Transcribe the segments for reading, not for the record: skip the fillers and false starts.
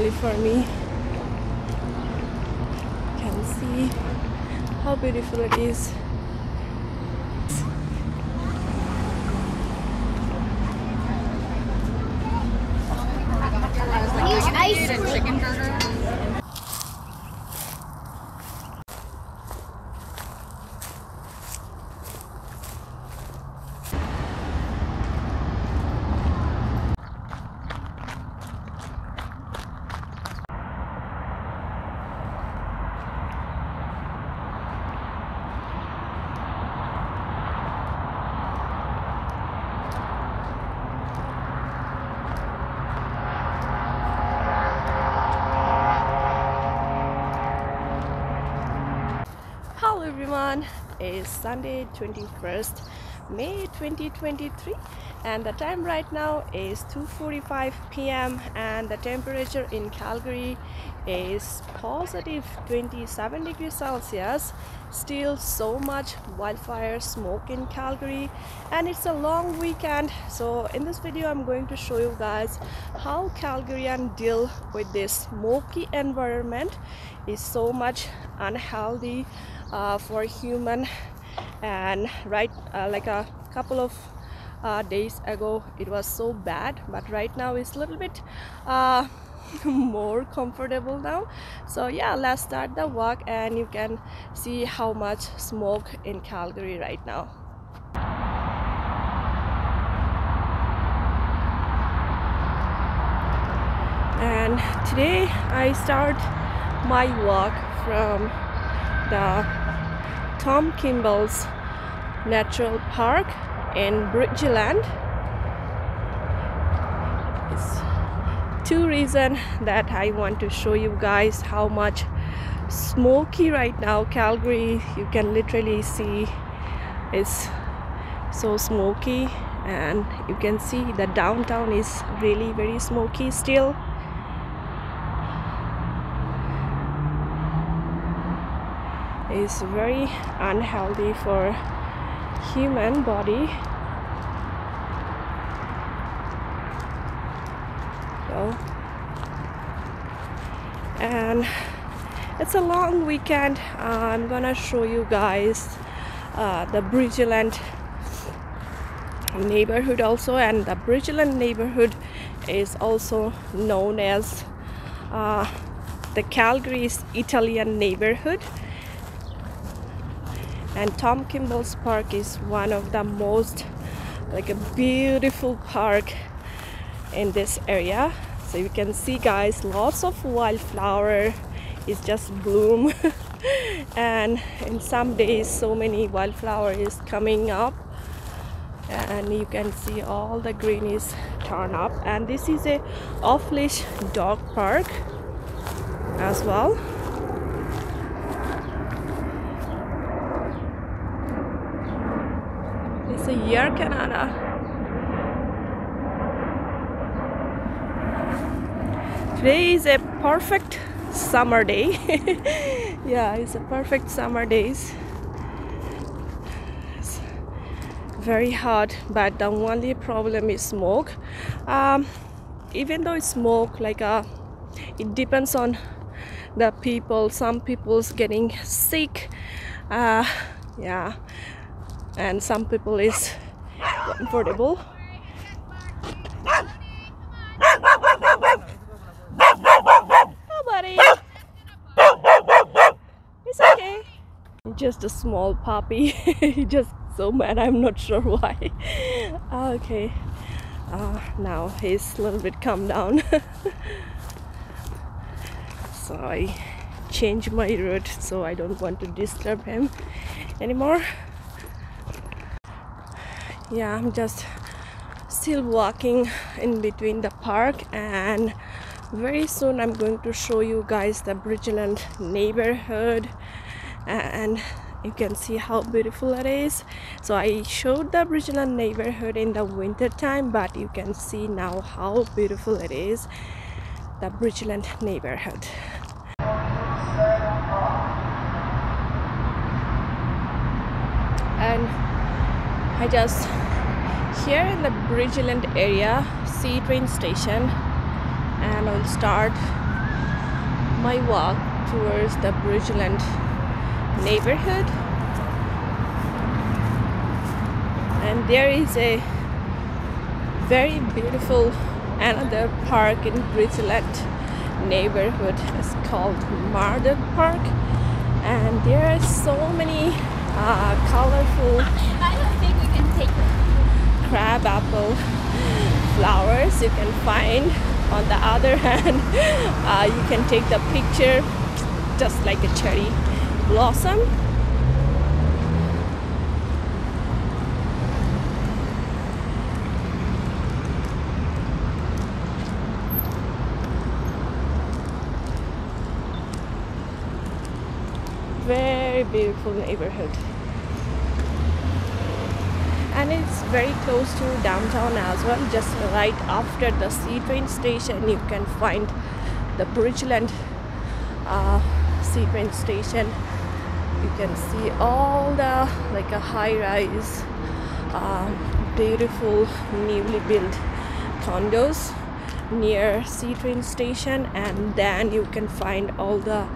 especially for me. You can see how beautiful it is. Ice and chicken burger. Hello everyone, it's Sunday 21st May 2023 and the time right now is 2:45 p.m. and the temperature in Calgary is positive 27 degrees Celsius. Still so much wildfire smoke in Calgary and it's a long weekend. So in this video I'm going to show you guys how Calgarians deal with this smoky environment. Is so much unhealthy for human, and like a couple of days ago it was so bad, but right now it's a little bit more comfortable now. So yeah, let's start the walk and you can see how much smoke in Calgary right now. And today I start my walk from the Kimballs Natural Park in Bridgeland. It's two reasons that I want to show you guys how much smoky right now Calgary. You can literally see it's so smoky, and you can see the downtown is really very smoky still. Is very unhealthy for human body. So, and it's a long weekend. I'm gonna show you guys the Bridgeland neighborhood also, and the Bridgeland neighborhood is also known as the Calgary's Italian neighborhood. And Kimballs Park is one of the most a beautiful park in this area. So you can see guys, lots of wildflower is just bloom and in some days so many wildflower is coming up, and you can see all the green is turned up. And this is a off-leash dog park as well. It's a year Canada. Today is a perfect summer day. Yeah, it's a perfect summer days. It's very hot, but the only problem is smoke. Even though it's smoke, it depends on the people. Some people's getting sick. Yeah. And some people is comfortable. Oh, buddy, it's okay. Just a small puppy. He just so mad. I'm not sure why. Okay. Now he's a little bit calmed down. So I changed my route, so I don't want to disturb him anymore. Yeah, I'm just still walking in between the park, and very soon I'm going to show you guys the Bridgeland neighborhood, and you can see how beautiful it is. So I showed the Bridgeland neighborhood in the winter time, but you can see now how beautiful it is, the Bridgeland neighborhood. And I just here in the Bridgeland area, see train station, and I'll start my walk towards the Bridgeland neighborhood, and there is a very beautiful another park in Bridgeland neighborhood. It's called Neighbourhood Park, and there are so many colorful crabapple flowers you can find. On the other hand, you can take the picture just like a cherry blossom. Very beautiful neighborhood, and it's very close to downtown as well. Just right after the C train station, you can find the Bridgeland C train station. You can see all the like a high-rise, beautiful newly built condos near C train station, and then you can find all the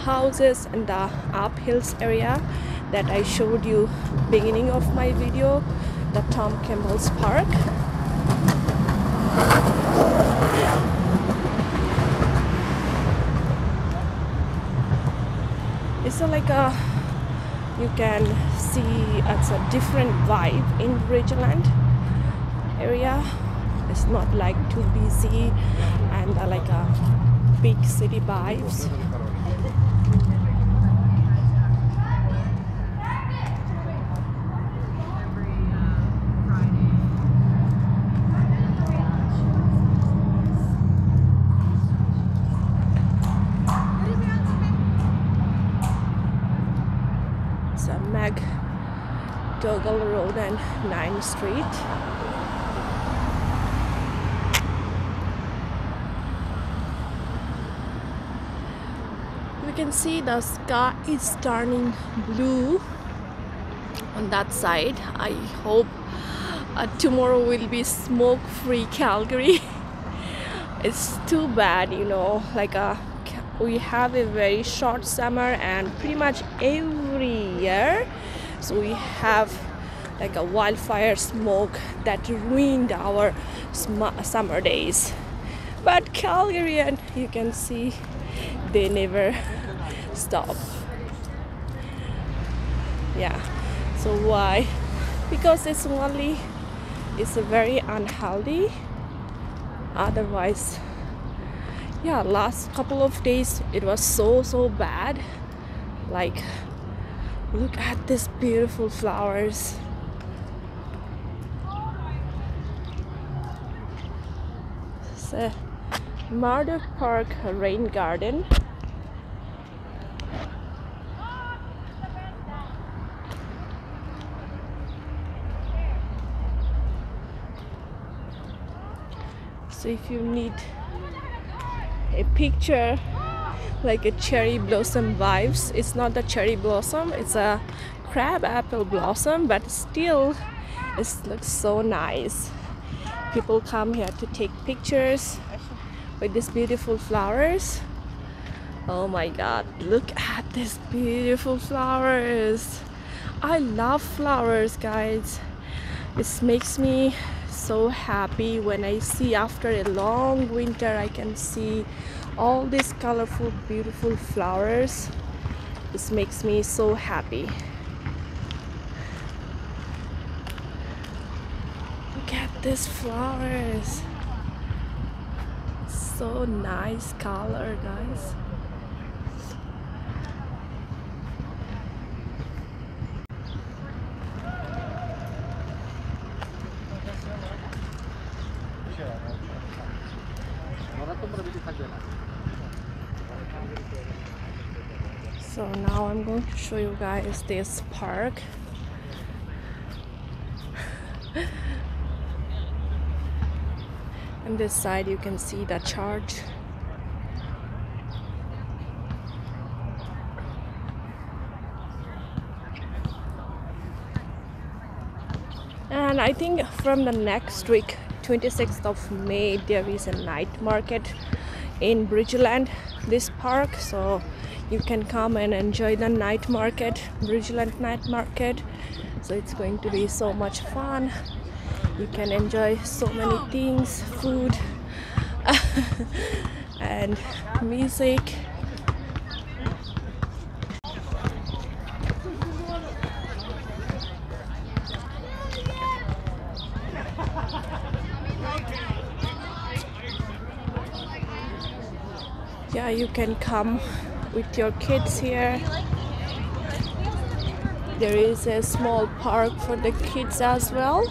houses in the uphills area that I showed you beginning of my video, the Kimballs Park. It's like a, you can see it's a different vibe in Bridgeland area. It's not like too busy and like a big city vibes. It's a McDougall Road and 9th Street. You can see the sky is turning blue on that side. I hope tomorrow will be smoke-free Calgary. It's too bad, you know, like we have a very short summer and pretty much every year, so we have like a wildfire smoke that ruined our summer days. But Calgary, and you can see they never stop. Yeah, so why? Because it's a very unhealthy. Otherwise, yeah, last couple of days it was so bad. Like, look at these beautiful flowers. It's a Neighbourhood Park rain garden. So if you need a picture like a cherry blossom vibes, it's not the cherry blossom, it's a crab apple blossom, but still it looks so nice. People come here to take pictures with these beautiful flowers. Oh my god, look at these beautiful flowers. I love flowers, guys. This makes me so happy when I see after a long winter I can see all these colorful beautiful flowers. This makes me so happy. Look at these flowers, so nice color, guys. So now I'm going to show you guys this park. On this side you can see the church. And I think from the next week, 26th of May, there is a night market in Bridgeland. this park, so you can come and enjoy the night market, Bridgeland night market. So it's going to be so much fun. You can enjoy so many things, food and music. Yeah, you can come with your kids here. There is a small park for the kids as well.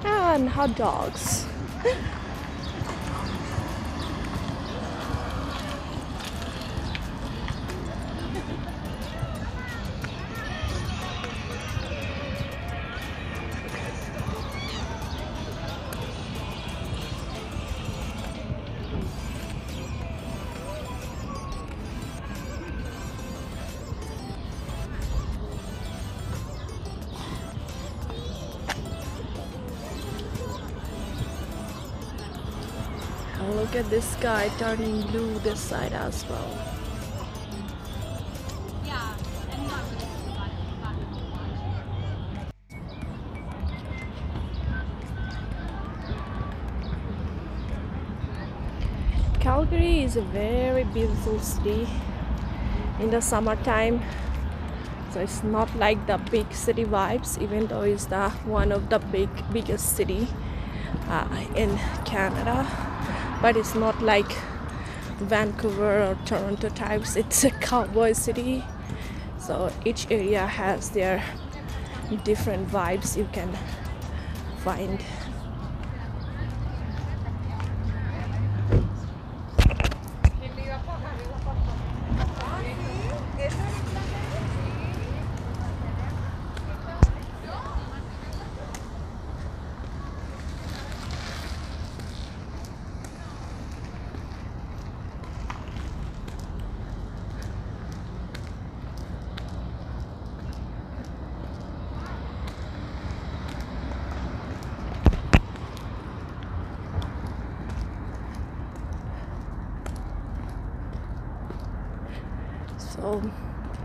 And hot dogs. And look at this sky turning blue this side as well. Calgary is a very beautiful city in the summertime. So it's not like the big city vibes, even though it's the one of the biggest city in Canada. But it's not like Vancouver or Toronto types. It's a cowboy city. So each area has their different vibes you can find. So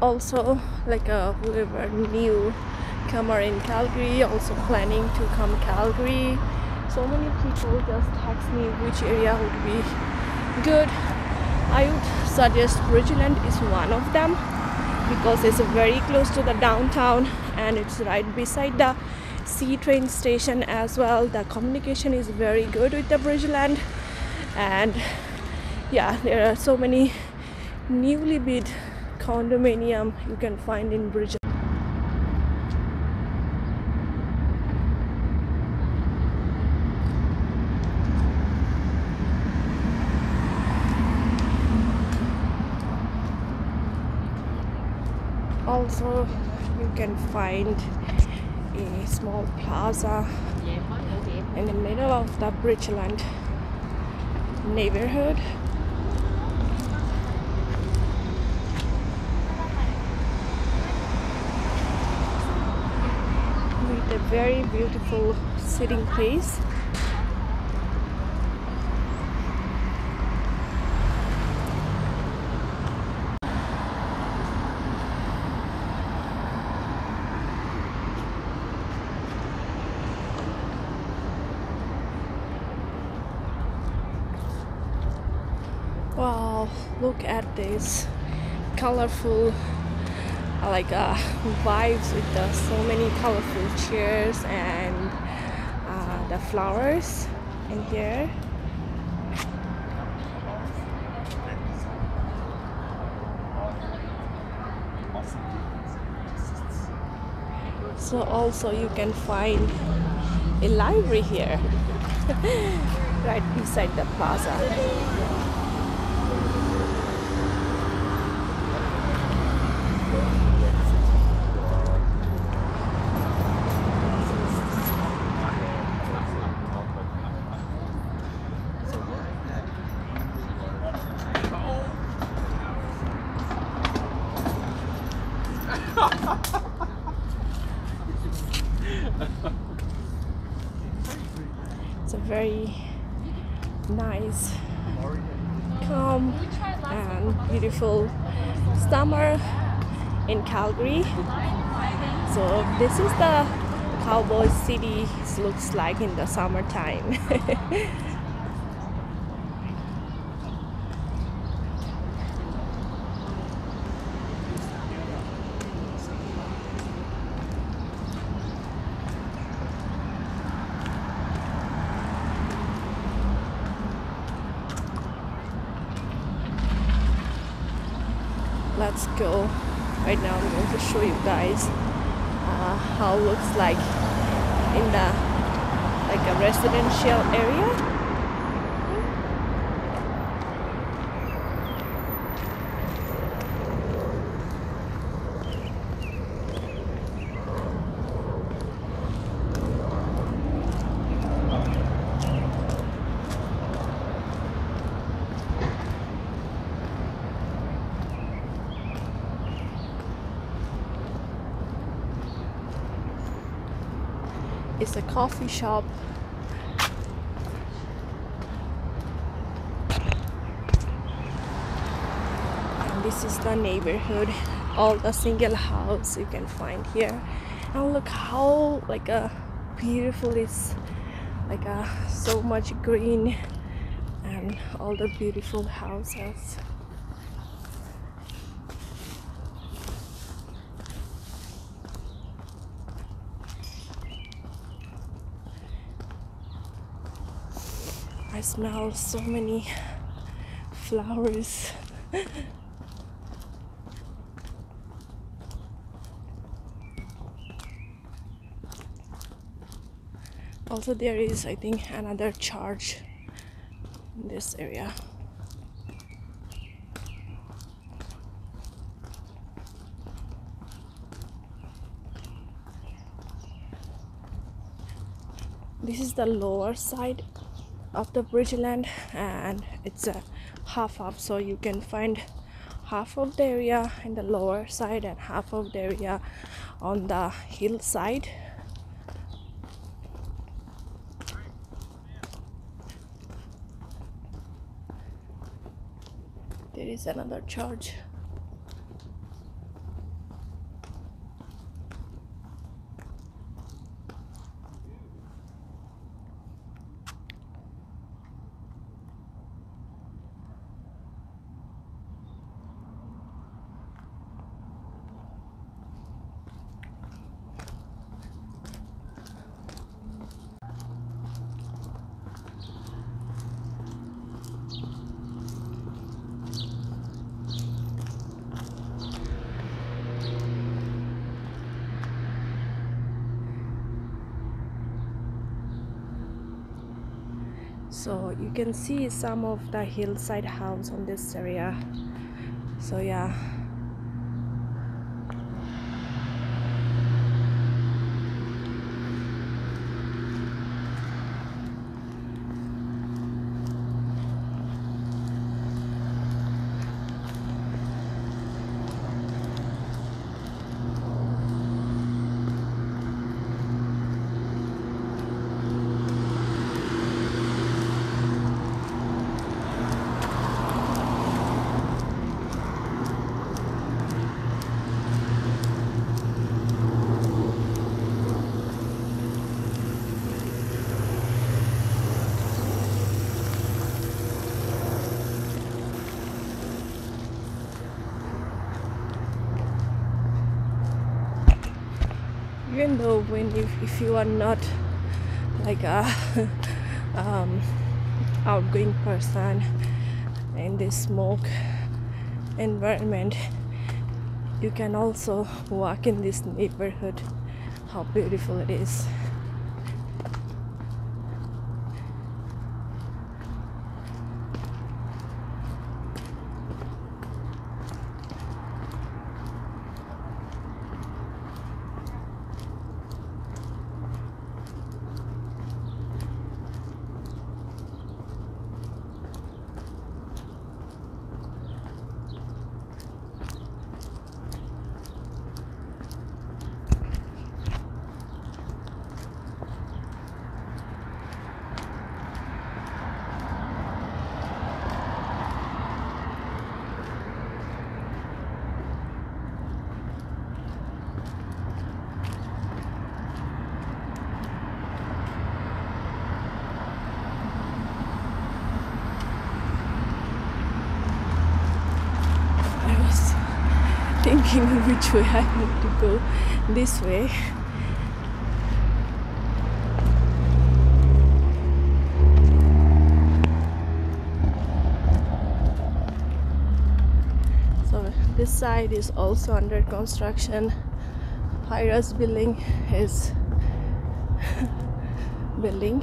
also like whoever newcomer in Calgary, also planning to come Calgary, so many people just text me which area would be good. I would suggest Bridgeland is one of them because it's very close to the downtown and it's right beside the C train station as well. The communication is very good with the Bridgeland, and yeah, there are so many newly built condominium you can find in Bridgeland. Also, you can find a small plaza in the middle of the Bridgeland neighborhood. With a very beautiful sitting place. Wow, look at this colorful vibes with so many colorful chairs and the flowers in here. So also you can find a library here right beside the plaza. It's a very nice, calm and beautiful summer in Calgary. So this is the cowboy city looks like in the summertime. Let's go. Right now I'm going to show you guys how it looks like in the a residential area. It's a coffee shop. And this is the neighborhood, all the single house you can find here. And look how beautiful it's so much green and all the beautiful houses. I smell so many flowers. Also there is, I think, another church in this area. This is the lower side of the Bridgeland, and it's a half up, so you can find half of the area in the lower side and half of the area on the hillside. There is another church. So you can see some of the hillside house on this area. So yeah. Even though if you are not like a outgoing person in this smoke environment, you can also walk in this neighborhood. How beautiful it is. thinking which way I need to go. This way. So this side is also under construction. Pyra's building is building.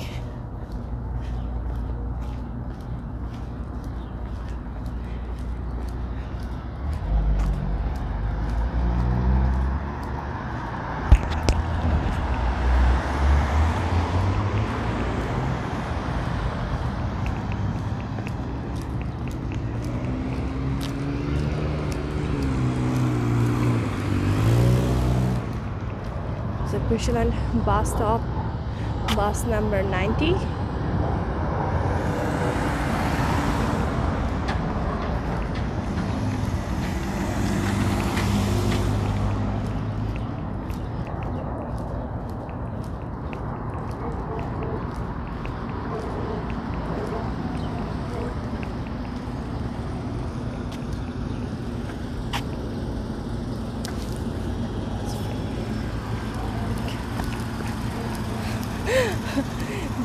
The Bridgeland bus stop, bus number 90.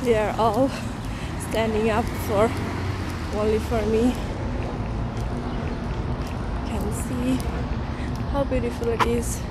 They are all standing up for only for me. You can see how beautiful it is.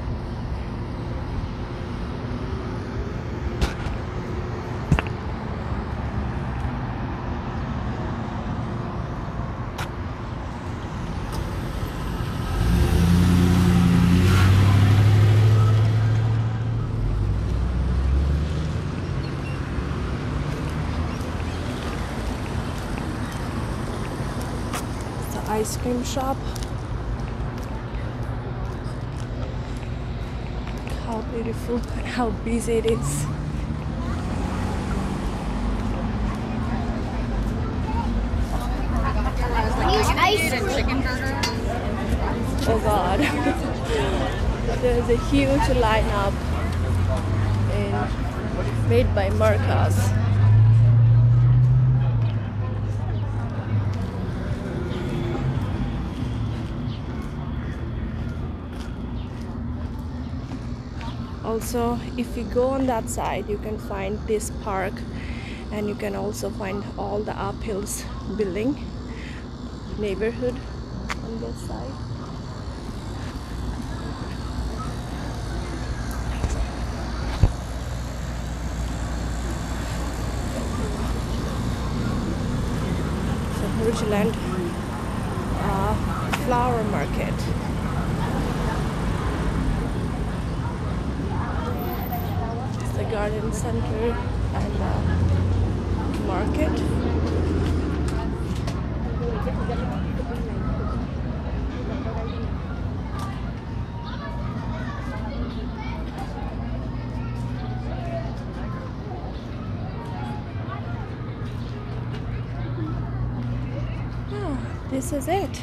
Ice cream shop. How beautiful and how busy it is. Ice and chicken burger. Oh God. There's a huge lineup made by Marcos. Also, if you go on that side, you can find this park, and you can also find all the uphills building neighborhood on this side. So Bridgeland flower market. Garden center and market. This is it.